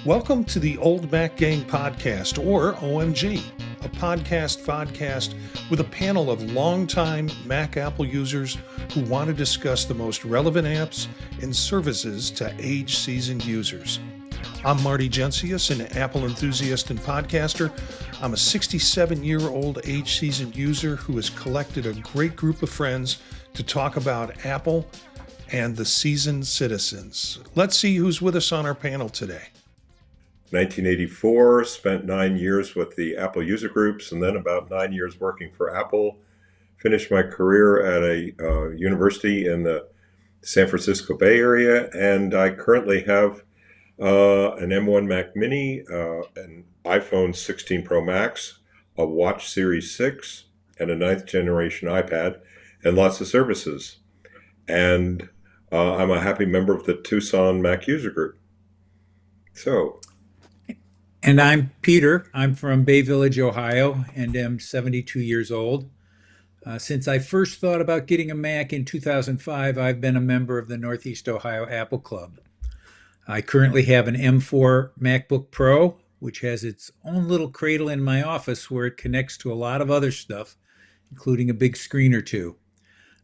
Welcome to the Old Mac Gang Podcast, or OMG, a podcast with a panel of longtime Mac Apple users who want to discuss the most relevant apps and services to age-seasoned users. I'm Marty, an Apple enthusiast and podcaster. I'm a 67-year-old age-seasoned user who has collected a great group of friends to talk about Apple and the seasoned citizens. Let's see who's with us on our panel today. 1984, spent 9 years with the Apple user groups and then about 9 years working for Apple. Finished my career at a university in the San Francisco Bay Area, and I currently have an M1 Mac Mini, an iPhone 16 Pro Max, a Watch Series 6, and a 9th generation iPad, and lots of services. And I'm a happy member of the Tucson Mac user group. And I'm Peter. I'm from Bay Village, Ohio, and am 72 years old. Since I first thought about getting a Mac in 2005, I've been a member of the Northeast Ohio Apple Club. I currently have an M4 MacBook Pro, which has its own little cradle in my office where it connects to a lot of other stuff, including a big screen or two.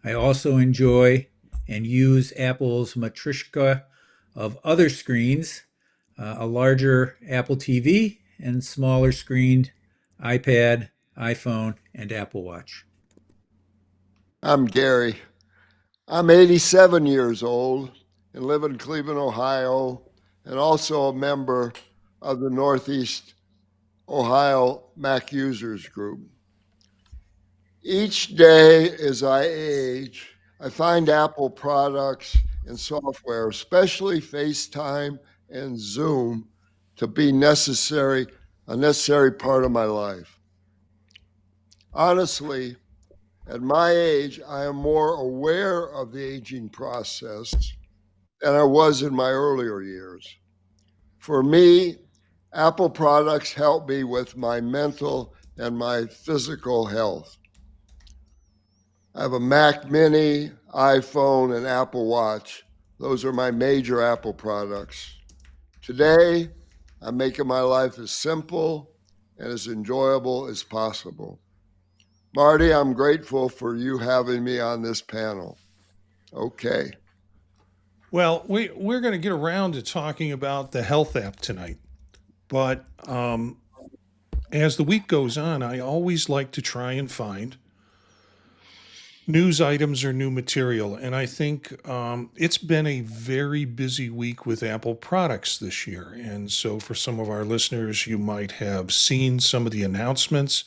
I also enjoy and use Apple's matryoshka of other screens, a larger Apple TV, and smaller screened iPad, iPhone, and Apple Watch. I'm Gary. I'm 87 years old and live in Cleveland, Ohio, and also a member of the Northeast Ohio Mac Users Group. Each day as I age, I find Apple products and software, especially FaceTime and Zoom, to be a necessary part of my life. Honestly, at my age, I am more aware of the aging process than I was in my earlier years. For me, Apple products help me with my mental and my physical health. I have a Mac Mini, iPhone, and Apple Watch. Those are my major Apple products. Today, I'm making my life as simple and as enjoyable as possible. Marty, I'm grateful for you having me on this panel. Okay. Well, we're going to get around to talking about the health app tonight. But as the week goes on, I always like to try and find news items or new material. And I think it's been a very busy week with Apple products this year. And so for some of our listeners, you might have seen some of the announcements.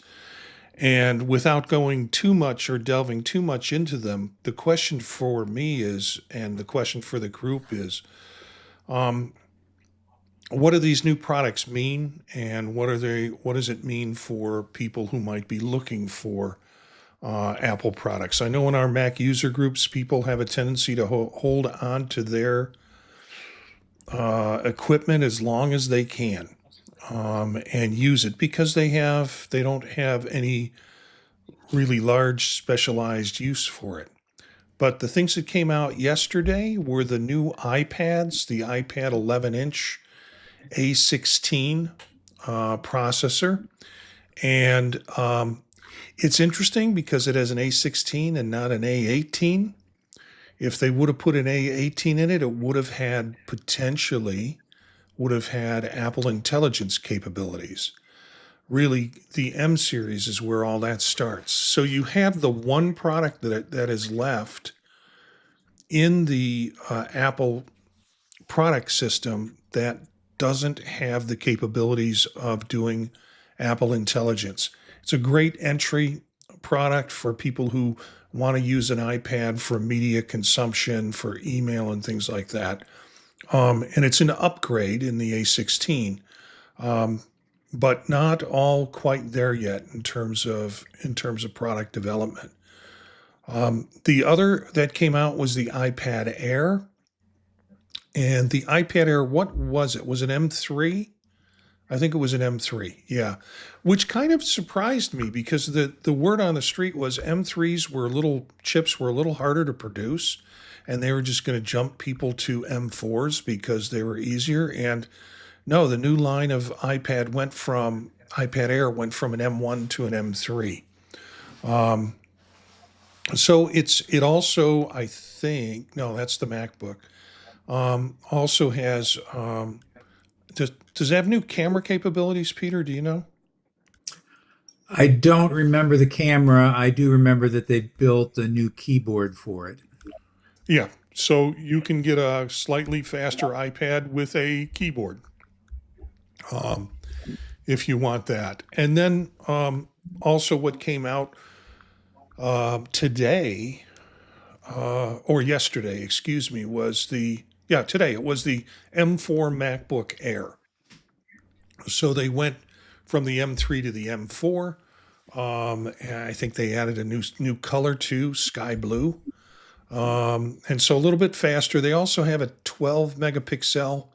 And without going too much or delving too much into them, the question for me is, and the question for the group is, what do these new products mean? And what does it mean for people who might be looking for Apple products? I know in our Mac user groups, people have a tendency to hold on to their equipment as long as they can and use it because they don't have any really large specialized use for it. But the things that came out yesterday were the new iPads, the iPad 11-inch A16 processor, and it's interesting because it has an A16 and not an A18. If they would have put an A18 in it, it would have had Apple Intelligence capabilities. Really, the M series is where all that starts. So you have the one product that is left in the Apple product system that doesn't have the capabilities of doing Apple Intelligence. It's a great entry product for people who want to use an iPad for media consumption, for email and things like that. And it's an upgrade in the A16, but not all quite there yet in terms of product development. The other that came out was the iPad Air. And the iPad Air, what was it? Was it M3? I think it was an M3, yeah, which kind of surprised me because the word on the street was chips were a little harder to produce, and they were just going to jump people to M4s because they were easier. And No, the new line of iPad Air went from an M1 to an M3. So it also, I think, no, that's the MacBook. Also has does it have new camera capabilities, Peter? Do you know? I don't remember the camera. I do remember that they built a new keyboard for it. Yeah. So you can get a slightly faster iPad with a keyboard if you want that. And then also what came out today or yesterday, excuse me, was today it was the M4 MacBook Air. So they went from the M3 to the M4. And I think they added a new color too, sky blue. And so a little bit faster. They also have a 12 megapixel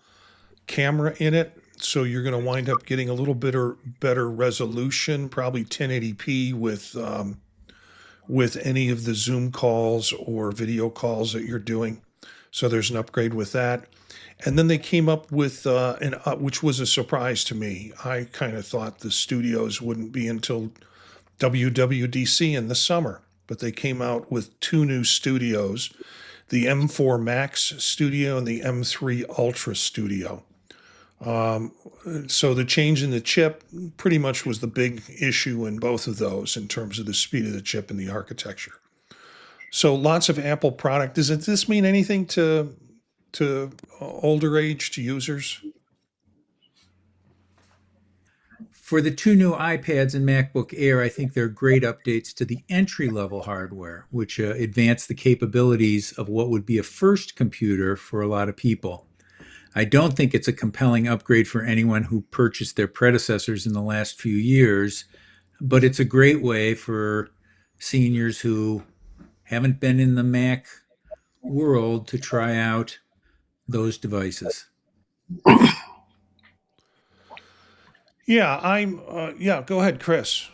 camera in it. So you're going to wind up getting a little bit better resolution, probably 1080p with any of the Zoom calls or video calls that you're doing. So there's an upgrade with that. And then they came up with which was a surprise to me. I kind of thought the studios wouldn't be until WWDC in the summer, but they came out with two new studios, the M4 Max Studio and the M3 Ultra Studio. So the change in the chip pretty much was the big issue in both of those in terms of the speed of the chip and the architecture. So lots of Apple product. Does this mean anything to older aged users? For the two new iPads and MacBook Air, I think they're great updates to the entry-level hardware, which advance the capabilities of what would be a first computer for a lot of people. I don't think it's a compelling upgrade for anyone who purchased their predecessors in the last few years, but it's a great way for seniors who haven't been in the Mac world to try out those devices. Yeah, yeah, go ahead, Chris.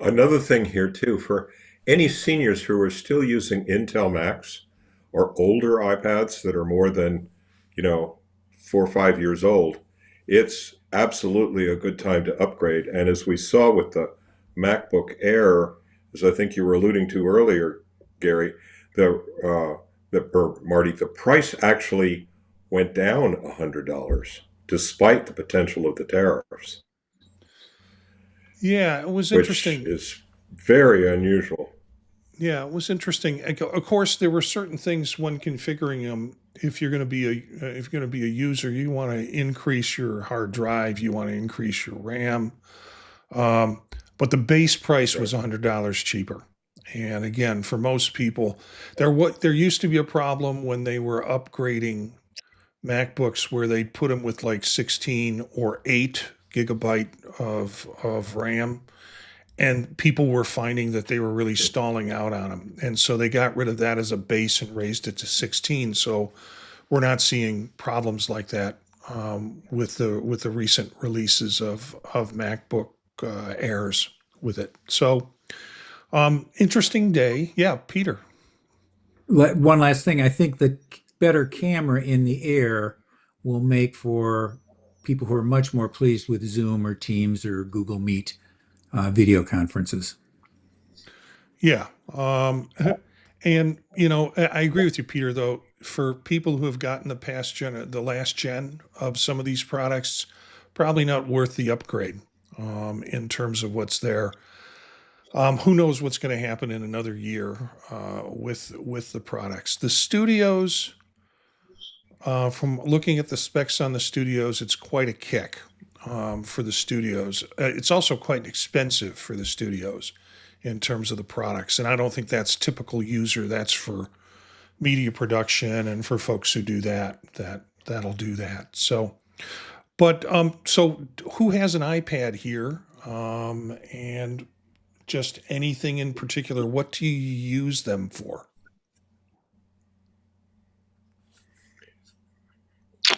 Another thing here too, for any seniors who are still using Intel Macs or older iPads that are more than, 4 or 5 years old, it's absolutely a good time to upgrade. And as we saw with the MacBook Air, as I think you were alluding to earlier, Gary, or Marty, the price actually went down $100 despite the potential of the tariffs, Yeah, it was which interesting. is very unusual. Yeah, it was interesting. Of course, there were certain things when configuring them. If you're going to be a user, you want to increase your hard drive, you want to increase your RAM. Um, but the base price was Right. $100 cheaper. And again, for most people, there used to be a problem when they were upgrading MacBooks where they'd put them with like 16 or 8 gigabyte of RAM, and people were finding that they were really stalling out on them, and so they got rid of that as a base and raised it to 16. So we're not seeing problems like that with the recent releases of MacBook Airs with it. So interesting day. Yeah, Peter. One last thing, I think the better camera in the Air will make for people who are much more pleased with Zoom or Teams or Google Meet video conferences. Yeah. And I agree with you, Peter. Though, for people who have gotten the last gen of some of these products, probably not worth the upgrade in terms of what's there. Who knows what's going to happen in another year with the products? The studios, from looking at the specs on the studios, it's quite a kick for the studios. It's also quite expensive for the studios in terms of the products, and I don't think that's typical user. That's for media production and for folks who do that'll do that. So, but so who has an iPad here? And just anything in particular, what do you use them for?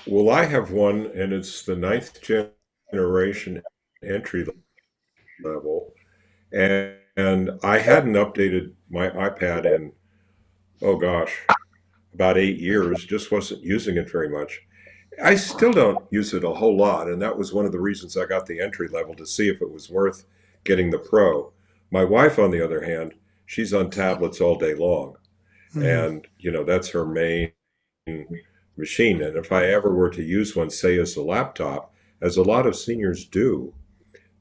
Well, I have one, and it's the ninth generation entry level, and I hadn't updated my iPad in, oh gosh, about 8 years. Just wasn't using it very much, I still don't use it a whole lot, and that was one of the reasons I got the entry level to see if it was worth getting the Pro. My wife, on the other hand, she's on tablets all day long, Mhm. and that's her main machine. And if I ever were to use one, say as a laptop, as a lot of seniors do,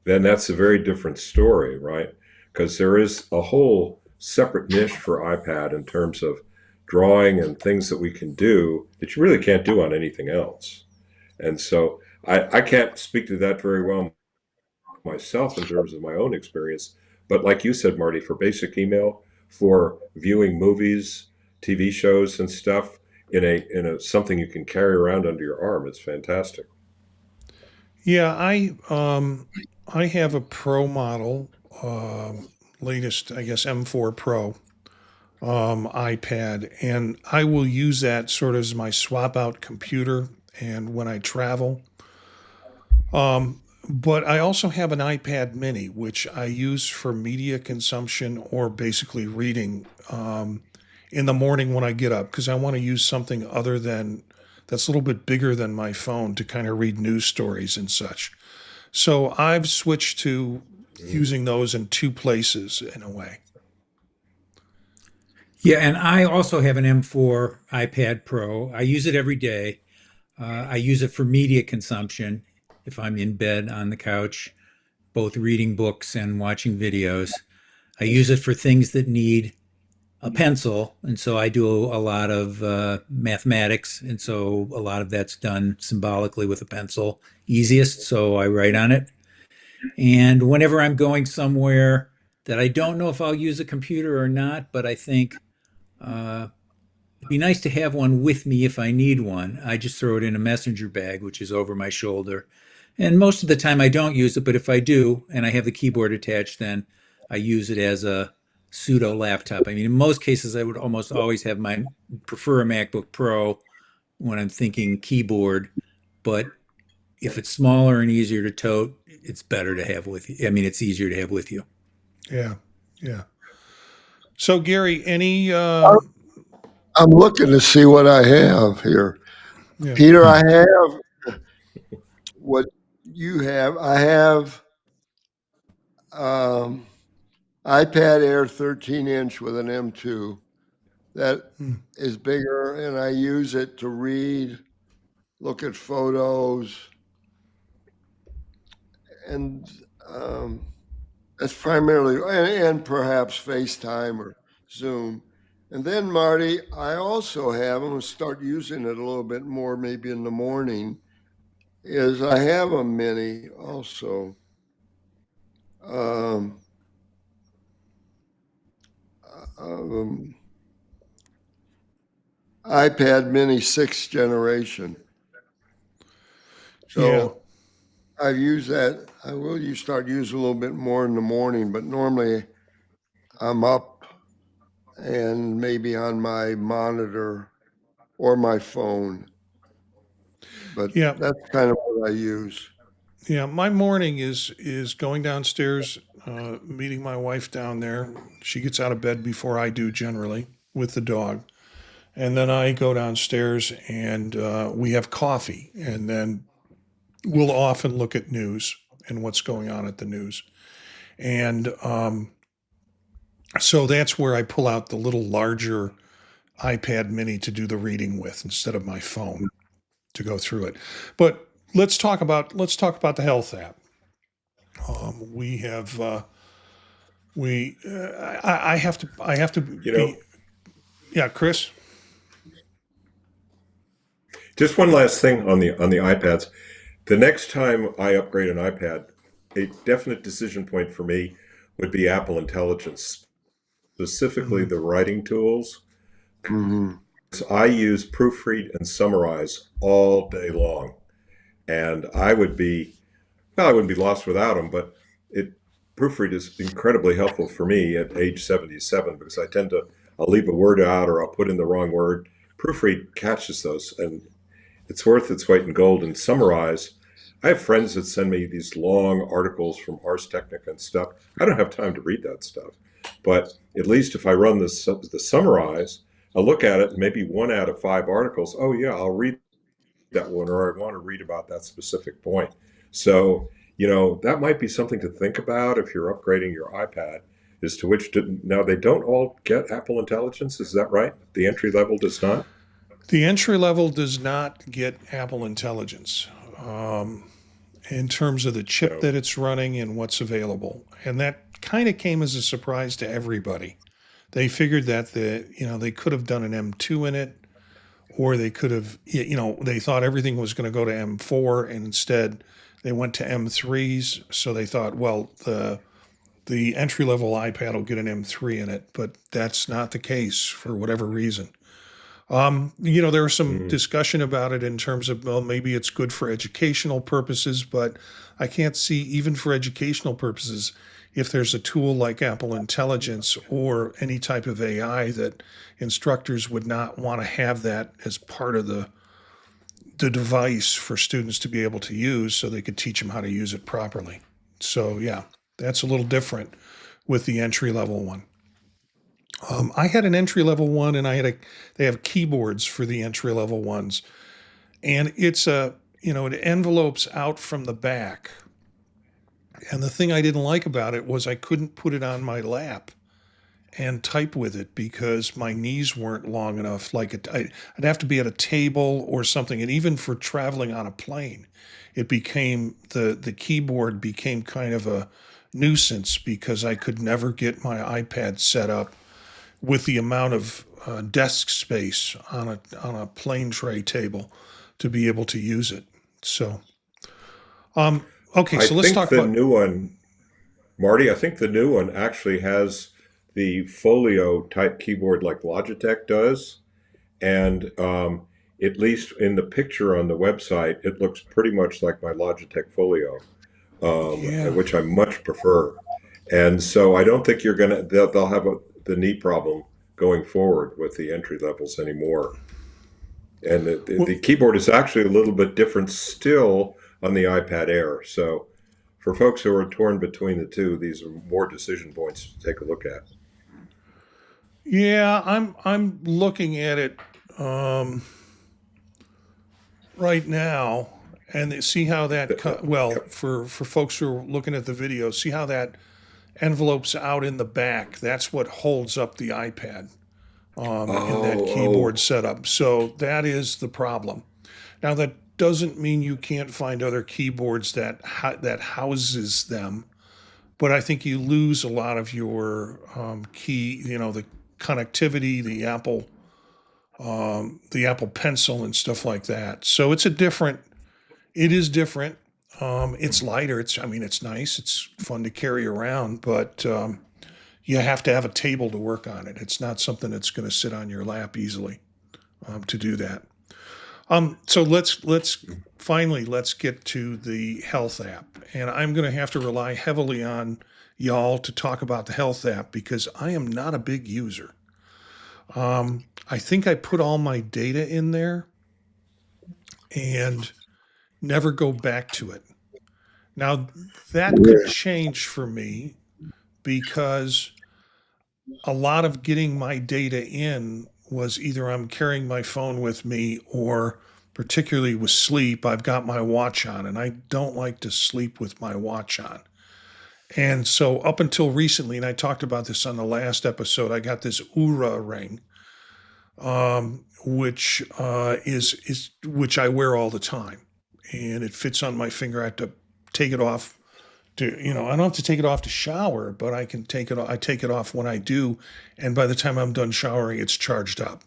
then that's a very different story, right? Because there is a whole separate niche for iPad in terms of drawing and things that we can do that you really can't do on anything else. And so I can't speak to that very well myself in terms of my own experience. But like you said, Marty, for basic email, for viewing movies, TV shows, and stuff in a something you can carry around under your arm, it's fantastic. Yeah, I have a Pro model, latest I guess M4 Pro iPad, and I will use that sort of as my swap out computer and when I travel. But I also have an iPad Mini, which I use for media consumption or basically reading in the morning when I get up because I want to use something other than that's a little bit bigger than my phone to kind of read news stories and such. So I've switched to Mm. using those in two places in a way. Yeah, and I also have an M4 iPad Pro. I use it every day. I use it for media consumption if I'm in bed on the couch, both reading books and watching videos. I use it for things that need a pencil, and so I do a lot of mathematics, and so a lot of that's done symbolically with a pencil. Easiest, so I write on it. And whenever I'm going somewhere that I don't know if I'll use a computer or not, but I think uh, it'd be nice to have one with me if I need one. I just throw it in a messenger bag, which is over my shoulder. And most of the time I don't use it, but if I do and I have the keyboard attached, then I use it as a pseudo laptop. I mean, in most cases, I would almost always have prefer a MacBook Pro when I'm thinking keyboard, but if it's smaller and easier to tote, it's better to have with you. I mean, it's easier to have with you. Yeah, yeah. So Gary, any I'm looking to see what I have here. yeah. Peter, I have what you have. I have um, iPad Air 13-inch with an M2 that Hmm. is bigger, and I use it to read, look at photos, and that's primarily, and perhaps FaceTime or Zoom. And then, Marty, I also have, I'm going to start using it a little bit more maybe in the morning, is I have a mini also. Um, um, iPad mini 6th generation. Yeah. So I've used that. I will start using a little bit more in the morning, but normally I'm up and maybe on my monitor or my phone. But Yeah. that's kind of what I use. Yeah, my morning is going downstairs, meeting my wife down there. She gets out of bed before I do generally with the dog. And then I go downstairs and we have coffee. And then we'll often look at news and what's going on at the news. And so that's where I pull out the little larger iPad mini to do the reading with instead of my phone to go through it. But let's talk about the health app. We have I have to You be know, yeah, Chris. just one last thing on the iPads. The next time I upgrade an iPad, a definite decision point for me would be Apple Intelligence, specifically Mhm. the writing tools. Hmm. So I use Proofread and Summarize all day long, and I wouldn't be lost without them. But it Proofread is incredibly helpful for me at age 77 because I'll leave a word out or I'll put in the wrong word. Proofread catches those, and it's worth its weight in gold. And Summarize, I have friends that send me these long articles from Ars Technica and stuff. I don't have time to read that stuff, but at least if I run the Summarize, I'll look at it, maybe one out of five articles. Oh yeah, I'll read that one, or I want to read about that specific point. So, that might be something to think about if you're upgrading your iPad, as to now they don't all get Apple Intelligence. Is that right? The entry level does not? The entry level does not get Apple Intelligence in terms of the chip So, that it's running and what's available. And that kind of came as a surprise to everybody. They figured that they could have done an M2 in it, or they could have, they thought everything was going to go to M4, and instead they went to M3s. So they thought, well, the entry level iPad will get an M3 in it, but that's not the case for whatever reason. There was some mm, discussion about it in terms of, well, maybe it's good for educational purposes, but I can't see, even for educational purposes, if there's a tool like Apple Intelligence or any type of AI, that instructors would not want to have that as part of the device for students to be able to use so they could teach them how to use it properly. So, yeah, that's a little different with the entry level one. I had an entry level one, and they have keyboards for the entry level ones, and it envelopes out from the back. And the thing I didn't like about it was I couldn't put it on my lap and type with it because my knees weren't long enough. I'd have to be at a table or something, and even for traveling on a plane, the keyboard became kind of a nuisance because I could never get my iPad set up with the amount of desk space on a plane tray table to be able to use it. So, okay, I so let's think talk the about. new one, Marty, I think the new one actually has the folio type keyboard like Logitech does. And at least in the picture on the website, it looks pretty much like my Logitech Folio, Yeah, which I much prefer. And so I don't think they'll have the knee problem going forward with the entry levels anymore. And well, the keyboard is actually a little bit different still on the iPad Air. So for folks who are torn between the two, these are more decision points to take a look at. yeah, I'm looking at it um, right now, and see how well, Yep. for folks who are looking at the video, see how that envelopes out in the back. That's what holds up the iPad in that Oh, keyboard setup. So that is the problem. Now that doesn't mean you can't find other keyboards that houses them, but I think you lose a lot of your key, the connectivity, the Apple Pencil and stuff like that. So it is different. It's lighter. It's nice. It's fun to carry around, but you have to have a table to work on it. It's not something that's going to sit on your lap easily to do that. So let's get to the health app, and I'm going to have to rely heavily on y'all to talk about the health app because I am not a big user. I think I put all my data in there and never go back to it. Now that could Yeah. change for me because a lot of getting my data in was either I'm carrying my phone with me, or particularly with sleep, I've got my watch on, and I don't like to sleep with my watch on. And so up until recently, and I talked about this on the last episode, I got this Oura ring, which I wear all the time, and it fits on my finger. I have to take it off I don't have to take it off to shower, but I can take it. I take it off when I do, and by the time I'm done showering, it's charged up.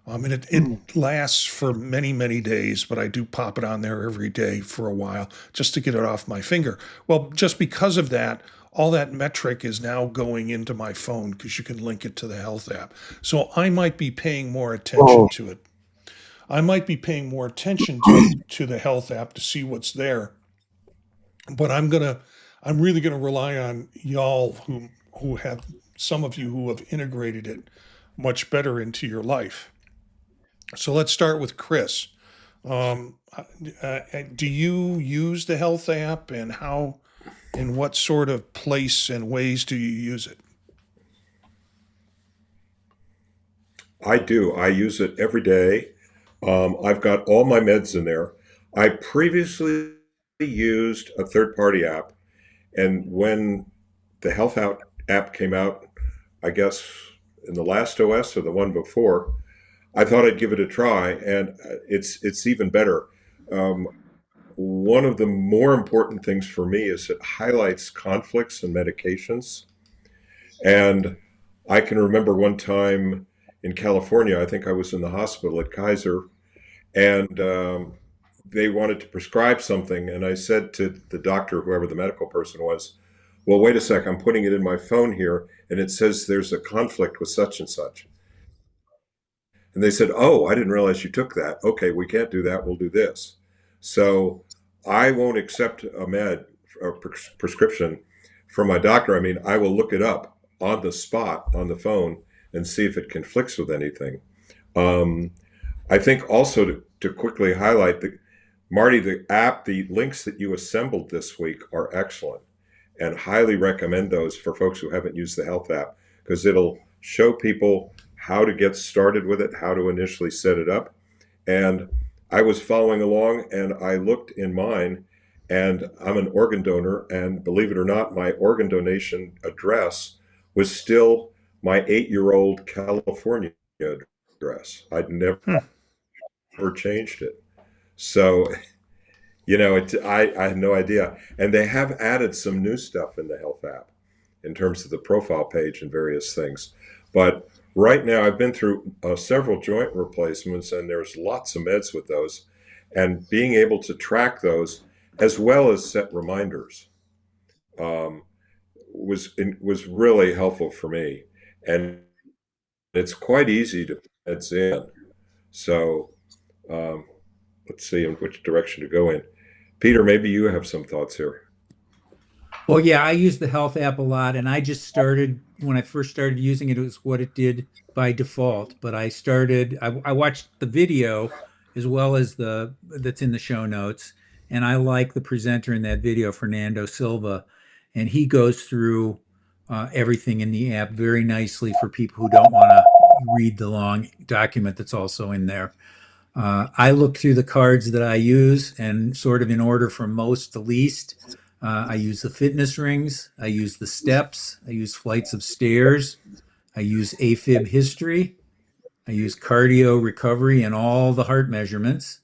And it lasts for many, many days, but I do pop it on there every day for a while just to get it off my finger. Well, just because of that, all that metric is now going into my phone because you can link it to the health app. So I might be paying more attention Oh, to it. I might be paying more attention to the health app to see what's there, but I'm really gonna rely on y'all who have some of you who have integrated it much better into your life. So let's start with Chris. Do you use the health app, and how, in what sort of place and ways do you use it? I do. I use it every day. I've got all my meds in there. I previously used a third-party app, and when the Health Out app came out, I guess in the last OS or the one before, I thought I'd give it a try, and it's even better. Um, One of the more important things for me is it highlights conflicts and medications. And I can remember one time in California, I think I was in the hospital at Kaiser, and they wanted to prescribe something. And I said to the doctor, whoever the medical person was, well, wait a sec, I'm putting it in my phone here, and it says there's a conflict with such and such. And they said, oh, I didn't realize you took that. Okay, we can't do that. We'll do this. So I won't accept a prescription from my doctor. I mean, I will look it up on the spot on the phone and see if it conflicts with anything. Um, I think also to quickly highlight Marty, the links that you assembled this week are excellent, and highly recommend those for folks who haven't used the health app, because it'll show people how to get started with it, how to initially set it up. And I was following along and I looked in mine, and I'm an organ donor. And believe it or not, my organ donation address was still my 8-year-old California address. I'd never Hmm. changed it. So, I had no idea. And they have added some new stuff in the health app in terms of the profile page and various things. But right now, I've been through several joint replacements, and there's lots of meds with those. And being able to track those as well as set reminders um, was really helpful for me. And it's quite easy to put meds in. So um, let's see in which direction to go in. Peter, maybe you have some thoughts here. Well, yeah, I use the health app a lot, and I just started when I first started using it, it was what it did by default. But I watched the video as well as the that's in the show notes, and I like the presenter in that video, Fernando Silva, and he goes through everything in the app very nicely for people who don't want to read the long document that's also in there. I look through the cards that I use and sort of in order from most to least. I use the fitness rings. I use the steps. I use flights of stairs. I use AFib history. I use cardio recovery and all the heart measurements.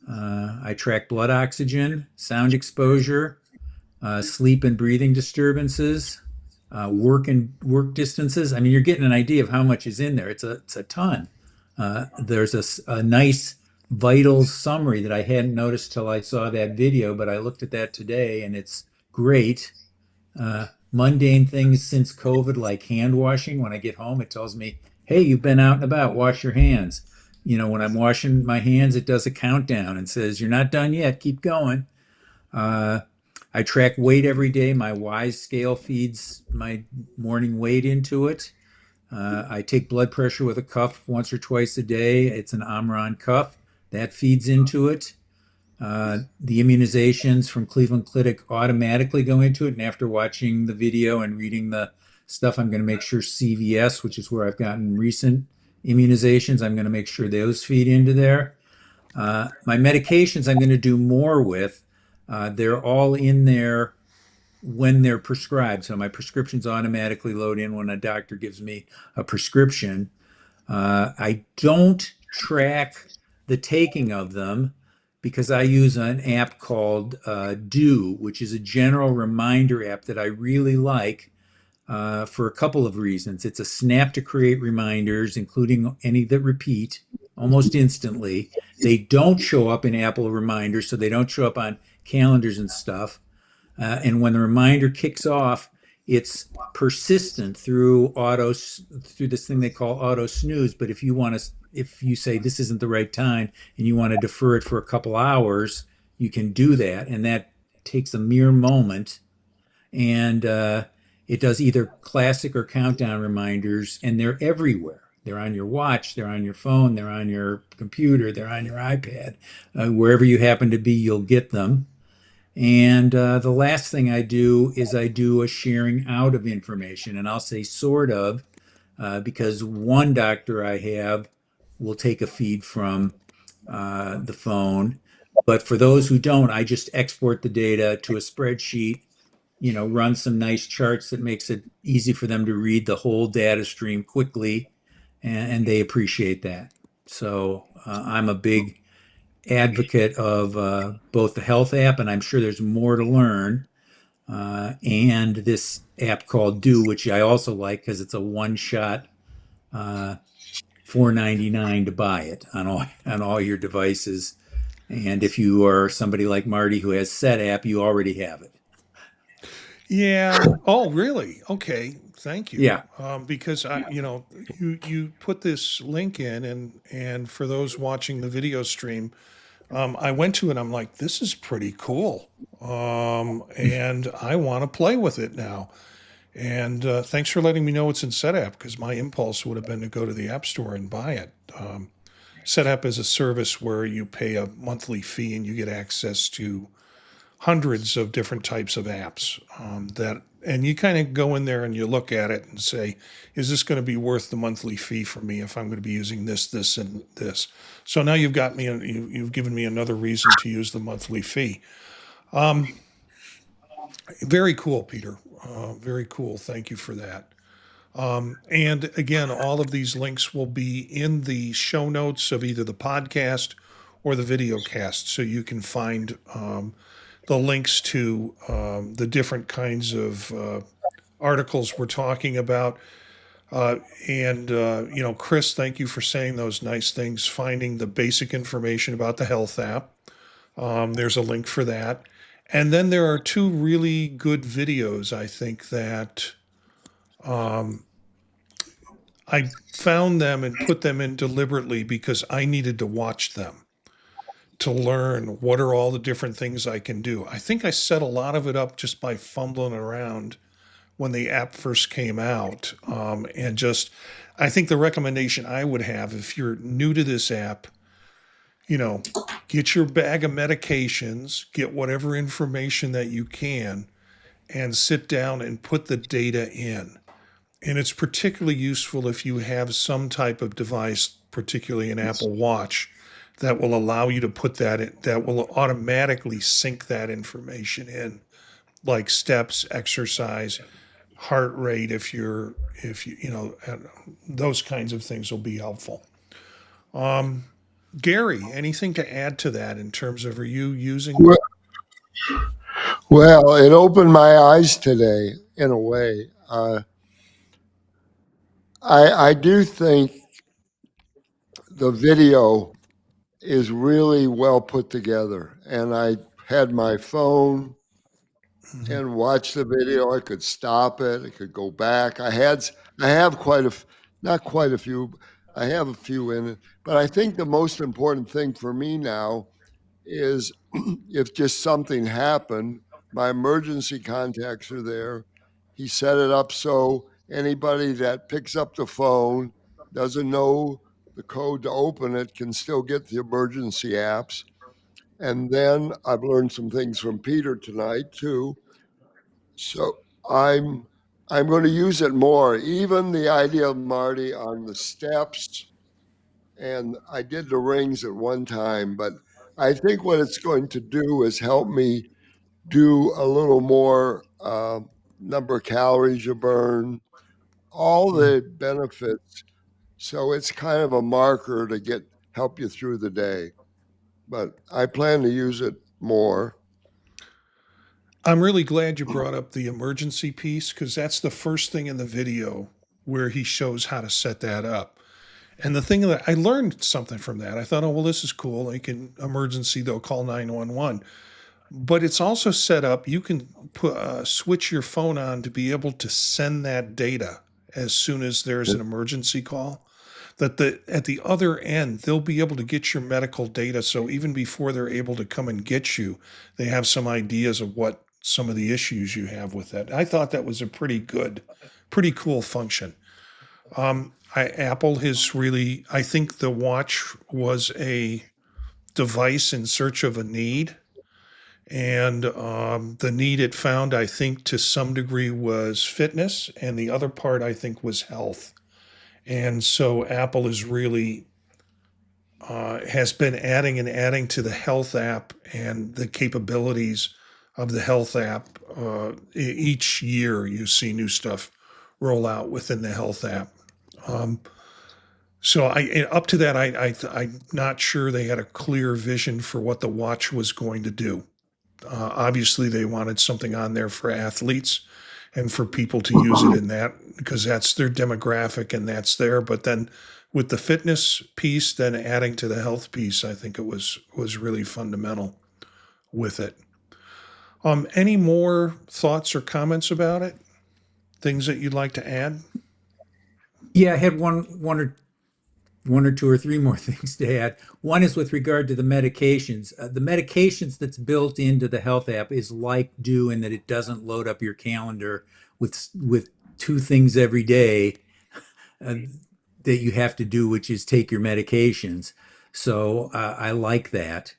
I track blood oxygen, sound exposure, sleep and breathing disturbances, work distances. I mean, you're getting an idea of how much is in there. It's a ton. There's a nice vitals summary that I hadn't noticed till I saw that video, but I looked at that today and it's great. Mundane things since COVID, like hand washing. When I get home, it tells me, hey, you've been out and about, wash your hands. When I'm washing my hands, it does a countdown and says, you're not done yet, keep going. Uh, I track weight every day. My Wise scale feeds my morning weight into it. I take blood pressure with a cuff once or twice a day. It's an Omron cuff that feeds into it. The immunizations from Cleveland Clinic automatically go into it. And after watching the video and reading the stuff, I'm going to make sure CVS, which is where I've gotten recent immunizations, I'm going to make sure those feed into there. My medications, I'm going to do more with. They're all in there when they're prescribed. So my prescriptions automatically load in when a doctor gives me a prescription. I don't track the taking of them because I use an app called Do, which is a general reminder app that I really like for a couple of reasons. It's a snap to create reminders, including any that repeat almost instantly. They don't show up in Apple reminders, so they don't show up on calendars and stuff. And when the reminder kicks off, it's persistent through this thing they call auto snooze. But if you say this isn't the right time and you want to defer it for a couple hours, you can do that, and that takes a mere moment. And it does either classic or countdown reminders, and they're everywhere. They're on your watch, they're on your phone, they're on your computer, they're on your iPad. Wherever you happen to be, you'll get them. And the last thing I do is I do a sharing out of information, and I'll say sort of, because one doctor I have will take a feed from the phone. But for those who don't, I just export the data to a spreadsheet, run some nice charts that makes it easy for them to read the whole data stream quickly, and they appreciate that. So I'm a big advocate of both the health app, and I'm sure there's more to learn, and this app called Do, which I also like because it's a one-shot, uh, $4.99 to buy it on all your devices. And if you are somebody like Marty who has SetApp, you already have it. Yeah. Oh, really? Okay. Thank you. Yeah. Because you put this link in, and for those watching the video stream, I went to it. I'm like, this is pretty cool, and I want to play with it now. And thanks for letting me know it's in SetApp because my impulse would have been to go to the App Store and buy it. SetApp is a service where you pay a monthly fee and you get access to hundreds of different types of apps and you kind of go in there and you look at it and say, is this going to be worth the monthly fee for me if I'm going to be using this, and this? So now you've given me another reason to use the monthly fee. Very cool, Peter. Very cool. Thank you for that. And again, all of these links will be in the show notes of either the podcast or the video cast, so you can find the links to the different kinds of articles we're talking about. And Chris, thank you for saying those nice things, finding the basic information about the health app. There's a link for that. And then there are two really good videos, I think, that I found them and put them in deliberately because I needed to watch them to learn what are all the different things I can do. I think I set a lot of it up just by fumbling around when the app first came out. And just, I think the recommendation I would have if you're new to this app, get your bag of medications, get whatever information that you can, and sit down and put the data in. And it's particularly useful if you have some type of device, particularly an Apple Watch, that will allow you to put that in, that will automatically sync that information in, like steps, exercise, heart rate. If you, those kinds of things will be helpful. Gary, anything to add to that in terms of, are you using? Well, it opened my eyes today in a way. I do think the video is really well put together, and I had my phone Mhm. and watched the video. I could stop it. I could go back. I have not quite a few. I have a few in it, but I think the most important thing for me now is if just something happened, my emergency contacts are there. He set it up so anybody that picks up the phone doesn't know the code to open it can still get the emergency apps. And then I've learned some things from Peter tonight too. So I'm I'm going to use it more. Even the idea of Marty on the steps, and I did the rings at one time, but I think what it's going to do is help me do a little more number of calories you burn, all the benefits. So it's kind of a marker to get help you through the day. But I plan to use it more. I'm really glad you brought up the emergency piece because that's the first thing in the video where he shows how to set that up. And the thing that I learned something from that, I thought, oh, well, this is cool. They can emergency, they'll call 911. But it's also set up, you can switch your phone on to be able to send that data as soon as there's an emergency call. That at the other end, they'll be able to get your medical data. So even before they're able to come and get you, they have some ideas of what some of the issues you have with that. I thought that was a pretty cool function. Apple has really, I think the watch was a device in search of a need. And the need it found, I think, to some degree was fitness, and the other part, I think, was health. And so Apple is really has been adding and adding to the health app and the capabilities of the health app. Each year, you see new stuff roll out within the health app. Um, so up to that, I'm not sure they had a clear vision for what the watch was going to do. Obviously, they wanted something on there for athletes and for people to use it in that because that's their demographic and that's there. But then with the fitness piece, then adding to the health piece, I think it was really fundamental with it. Any more thoughts or comments about it? Things that you'd like to add? Yeah, I had one or two or three more things to add. One is with regard to the medications. The medications that's built into the health app is like Do in that it doesn't load up your calendar with two things every day uh, that you have to do, which is take your medications. So I like that.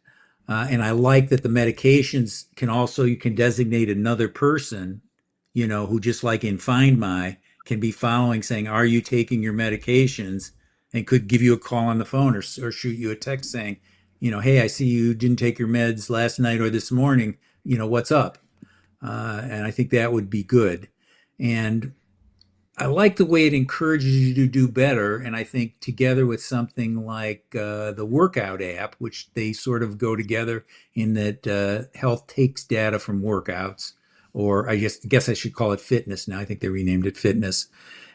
And I like that the medications can also, you can designate another person, who just like in Find My can be following saying, are you taking your medications? And could give you a call on the phone or shoot you a text saying, hey, I see you didn't take your meds last night or this morning. What's up? And I think that would be good. And I like the way it encourages you to do better. And I think together with something like the workout app, which they sort of go together in that health takes data from workouts, or I guess I should call it fitness now. I think they renamed it fitness.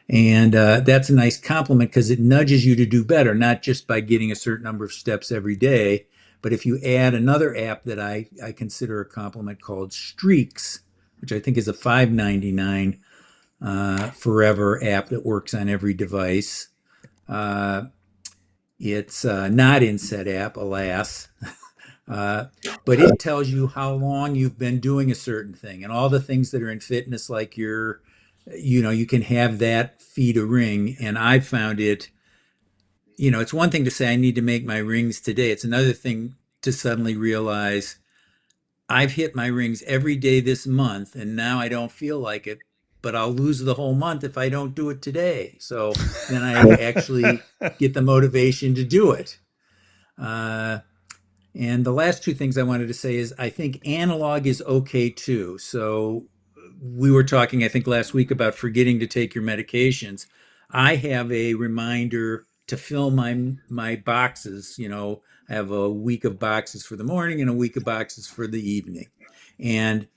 And that's a nice compliment because it nudges you to do better, not just by getting a certain number of steps every day, but if you add another app that I consider a compliment called Streaks, which I think is a $5.99 forever app that works on every device. Uh, it's not in SetApp, alas, uh, but it tells you how long you've been doing a certain thing and all the things that are in fitness, like you can have that feed a ring. And I found it's one thing to say I need to make my rings today. It's another thing to suddenly realize I've hit my rings every day this month, and now I don't feel like it, but I'll lose the whole month if I don't do it today. So then I actually get the motivation to do it. Uh, and the last two things I wanted to say is I think analog is okay too. So we were talking, I think, last week about forgetting to take your medications. I have a reminder to fill my boxes. I have a week of boxes for the morning and a week of boxes for the evening. And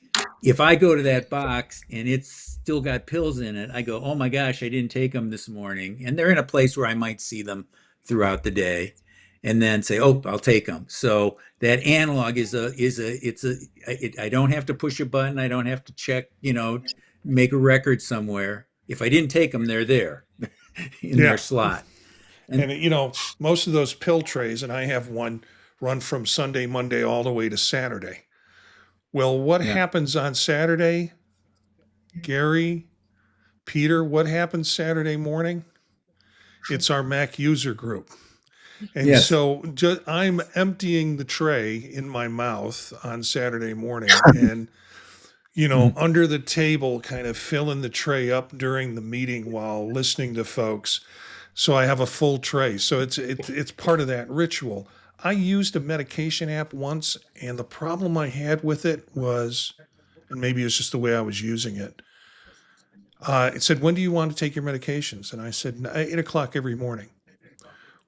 if I go to that box and it's still got pills in it, I go, oh my gosh, I didn't take them this morning. And they're in a place where I might see them throughout the day and then say, oh, I'll take them. So that analog I don't have to push a button. I don't have to check, make a record somewhere. If I didn't take them, they're there in their Yeah. slot. And And most of those pill trays, and I have one run from Sunday, Monday, all the way to Saturday. Well, what yeah, happens on Saturday, Gary, Peter? What happens Saturday morning? It's our Mac user group. And yes. so I'm emptying the tray in my mouth on Saturday morning and, Mm. under the table, kind of filling the tray up during the meeting while listening to folks. So I have a full tray. So it's part of that ritual. I used a medication app once, and the problem I had with it was, and maybe it's just the way I was using it. It said, "When do you want to take your medications?" And I said, "8 o'clock every morning."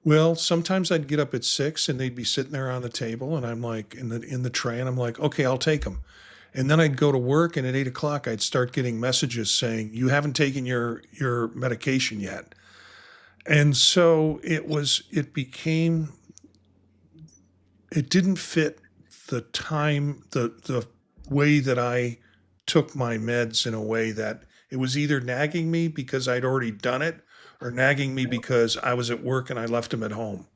Well, sometimes I'd get up at 6, and they'd be sitting there on the table, and I'm like in the tray, and I'm like, "Okay, I'll take them." And then I'd go to work, and at 8 o'clock, I'd start getting messages saying, "You haven't taken your medication yet." And so it didn't fit the time, the way that I took my meds, in a way that it was either nagging me because I'd already done it or nagging me because I was at work and I left them at home.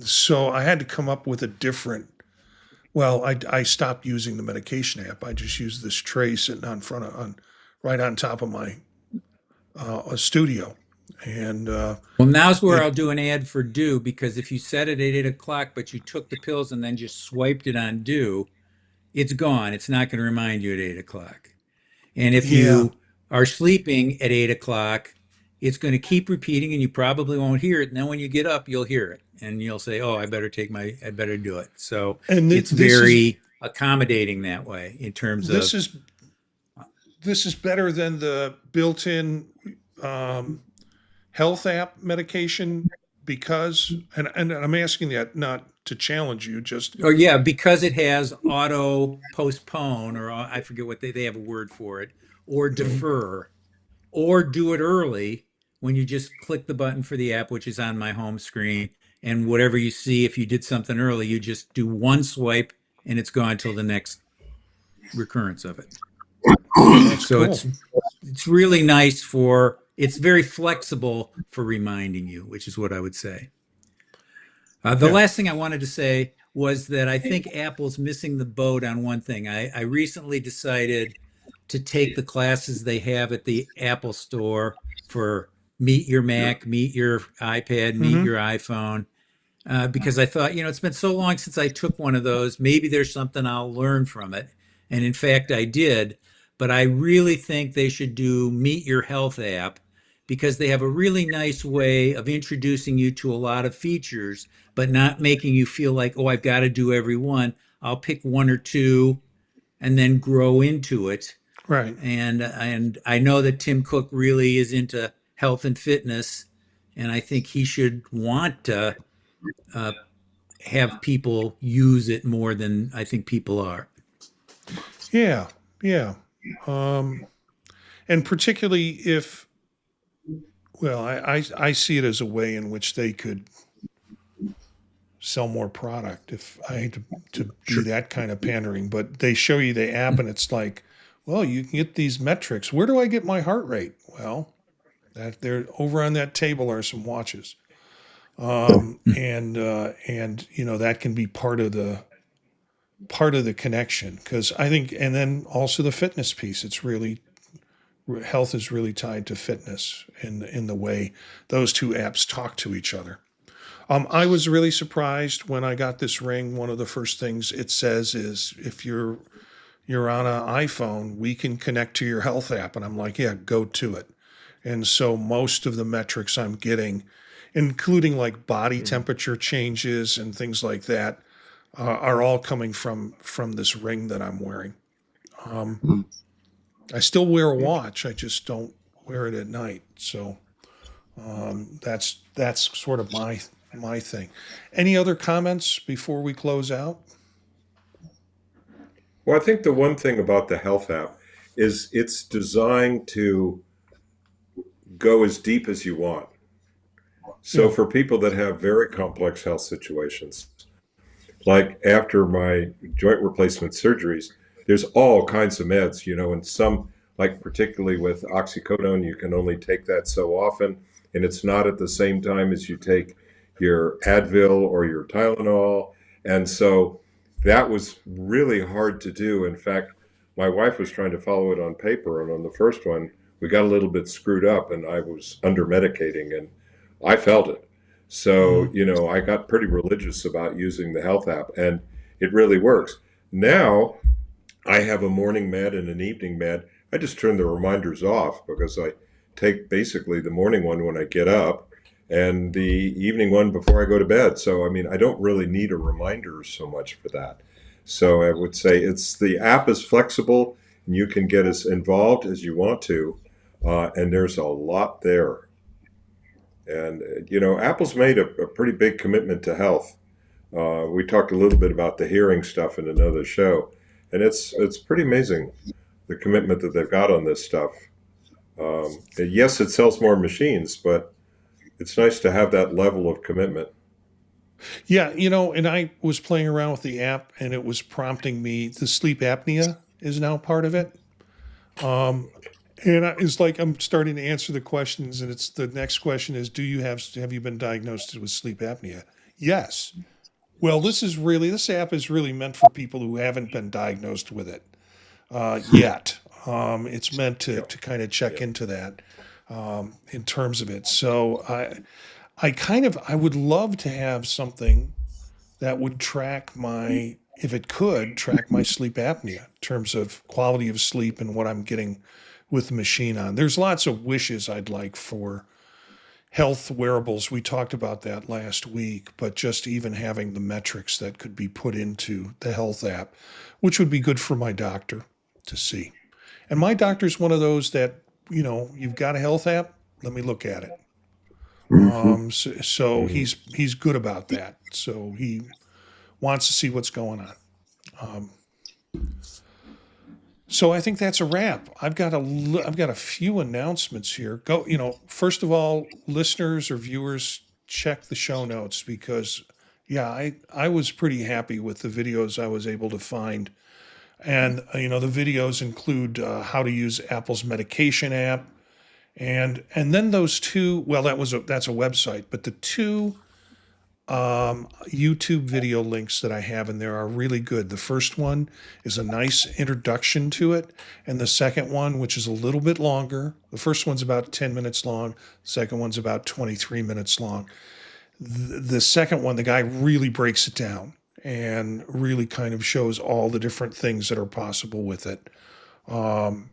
So I had to come up with a different. Well, I stopped using the medication app. I just used this tray sitting right on top of my studio, and Well, now's where it I'll do an ad for Do, because if you set it at 8 o'clock, but you took the pills and then just swiped it on Do, it's gone. It's not going to remind you at 8 o'clock. And if yeah. you are sleeping at 8 o'clock it's going to keep repeating and you probably won't hear it. And then when you get up, you'll hear it and you'll say, oh, I better do it. So And it's this is very accommodating that way in terms this of, is this is better than the built-in um, health app medication because, and I'm asking that not to challenge you, just or yeah, because it has auto postpone, or I forget what they have a word for it, or defer, or do it early when you just click the button for the app, which is on my home screen. And whatever you see, if you did something early, you just do one swipe and it's gone till the next recurrence of it. that's So cool. it's really nice for it's very flexible for reminding you, which is what I would say. The Yeah. last thing I wanted to say was that I think Apple's missing the boat on one thing. I recently decided to take the classes they have at the Apple Store for Meet Your Mac, Meet Your iPad, Meet Hmm. Your iPhone, because I thought, it's been so long since I took one of those. Maybe there's something I'll learn from it. And in fact, I did. But I really think they should do Meet Your Health app because they have a really nice way of introducing you to a lot of features, but not making you feel like, oh, I've got to do every one. I'll pick one or two and then grow into it. Right. And I know that Tim Cook really is into health and fitness, and I think he should want to uh, have people use it more than I think people are. Yeah. Yeah. Um, and particularly if, well, I see it as a way in which they could sell more product if I hate to be Sure. that kind of pandering, but they show you the app and it's like, well, you can get these metrics. Where do I get my heart rate? Well, that there over on that table are some watches. And that can be part of the connection because I think, and then also the fitness piece. It's really health is really tied to fitness in the way those two apps talk to each other. I was really surprised when I got this ring. One of the first things it says is if you're on an iPhone, we can connect to your health app, and I'm like, yeah, go to it. And so most of the metrics I'm getting, including like body temperature changes and things like that, are all coming from this ring that I'm wearing. Um, I still wear a watch. I just don't wear it at night. So that's sort of my thing. Any other comments before we close out? Well, I think the one thing about the health app is it's designed to go as deep as you want. So Yeah. for people that have very complex health situations, like after my joint replacement surgeries, there's all kinds of meds, and some, like particularly with oxycodone, you can only take that so often, and it's not at the same time as you take your Advil or your Tylenol. And so that was really hard to do. In fact, my wife was trying to follow it on paper, and on the first one, we got a little bit screwed up, and I was under medicating, and I felt it. So, Hmm. I got pretty religious about using the health app, and it really works. Now, I have a morning med and an evening med. I just turn the reminders off because I take basically the morning one when I get up and the evening one before I go to bed. So, I mean, I don't really need a reminder so much for that. So, I would say the app is flexible and you can get as involved as you want to. And there's a lot there. And, Apple's made a pretty big commitment to health. We talked a little bit about the hearing stuff in another show, and it's pretty amazing the commitment that they've got on this stuff. Yes, it sells more machines, but it's nice to have that level of commitment. Yeah, and I was playing around with the app and it was prompting me. The sleep apnea is now part of it. And it's like I'm starting to answer the questions, and it's the next question is, have you been diagnosed with sleep apnea? Yes. Well, this app is really meant for people who haven't been diagnosed with it yet. It's meant to Yep. to kind of check Yep. into that in terms of it. So I would love to have something that would if it could track my sleep apnea in terms of quality of sleep and what I'm getting with the machine on. There's lots of wishes I'd like for health wearables. We talked about that last week, but just even having the metrics that could be put into the health app, which would be good for my doctor to see. And my doctor's one of those that, you've got a health app, let me look at it. So he's good about that. So he wants to see what's going on. So I think that's a wrap. I've got a few announcements here. First of all, listeners or viewers, check the show notes because, yeah, I was pretty happy with the videos I was able to find. And, the videos include how to use Apple's medication app. And then those two, well, that's a website, but the two YouTube video links that I have in there are really good. The first one is a nice introduction to it, and the second one, which is a little bit longer, the first one's about 10 minutes long, the second one's about 23 minutes long. The second one, the guy really breaks it down and really kind of shows all the different things that are possible with it. And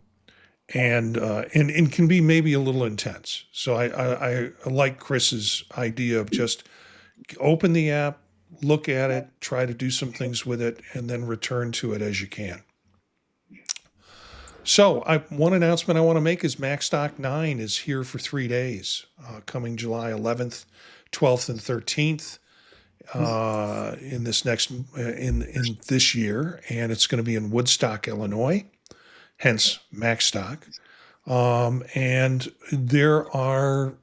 can be maybe a little intense. So I like Chris's idea of just open the app, look at it, try to do some things with it, and then return to it as you can. So one announcement I want to make is MacStock 9 is here for 3 days, coming July 11th, 12th, and 13th in this year, and it's going to be in Woodstock, Illinois, hence MacStock. And there are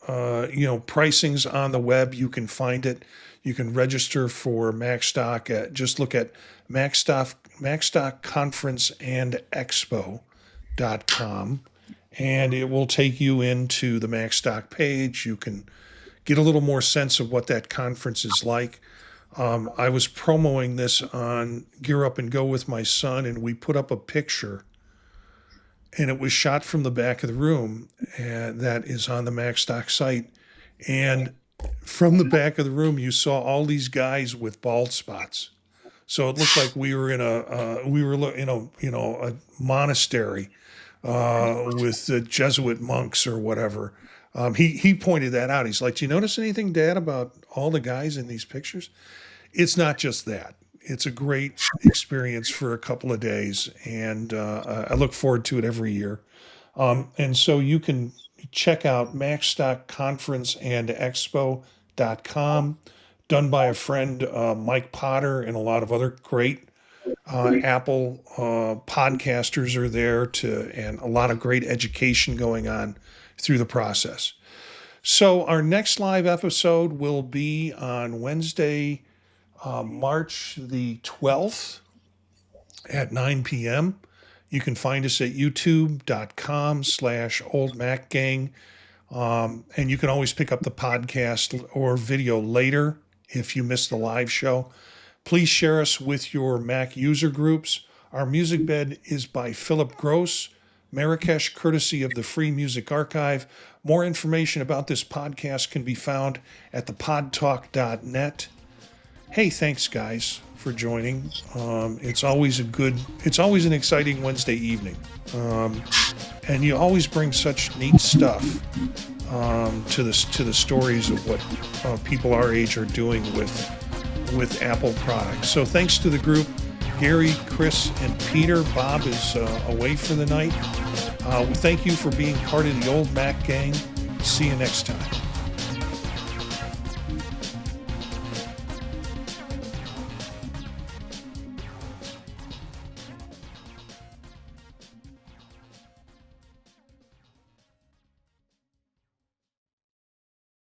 pricings on the web. You can find it. You can register for MacStock. Just look at MacStock Conference and Expo.com, and it will take you into the MacStock page. You can get a little more sense of what that conference is like. I was promoting this on Gear Up and Go with my son, and we put up a picture, and it was shot from the back of the room, and that is on the MacStock site. And from the back of the room, you saw all these guys with bald spots. So it looked like we were in a monastery with the Jesuit monks or whatever. He pointed that out. He's like, "Do you notice anything, Dad, about all the guys in these pictures?" It's not just that. It's a great experience for a couple of days, and I look forward to it every year. And so you can check out MacStock Conference and Expo.com, done by a friend, Mike Potter, and a lot of other great Apple podcasters are there and a lot of great education going on through the process. So our next live episode will be on Wednesday, March the 12th at 9 p.m. You can find us at youtube.com/oldmacgang. And you can always pick up the podcast or video later if you missed the live show. Please share us with your Mac user groups. Our music bed is by Philip Gross, Marrakesh, courtesy of the Free Music Archive. More information about this podcast can be found at thepodtalk.net. Hey, thanks guys for joining. It's always an exciting Wednesday evening. And you always bring such neat stuff to the stories of what people our age are doing with Apple products. So thanks to the group, Gary, Chris, and Peter. Bob is away for the night. We thank you for being part of the Old Mac Gang. See you next time.